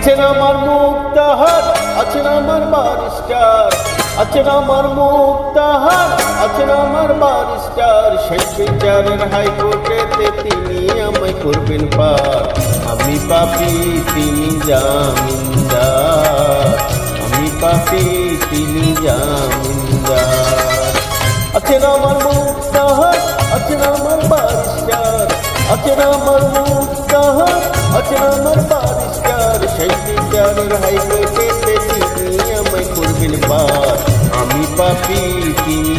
আছেন আমার মুক্তাহার, আছেন আমার বারিস্টার, আছেন আমার মুক্তাহার, আছেন আমার বারিস্টার। সেই বিচারের হাইকোর্টেতে তিনি আমায় করবেন পার। আমি পাপী, তিনি জামিনদার। আমি পাপী, তিনি জামিনদার। আছেন আমার মুক্তাহার, আছেন আমার বারিস্টার, আছেন আমার মুক্তাহার, আছেন আমার বারিস্টার। সেই বিচারের হাইকোর্টেতে তিনি আমায় করবেন পার। আমি পাপী, তিনি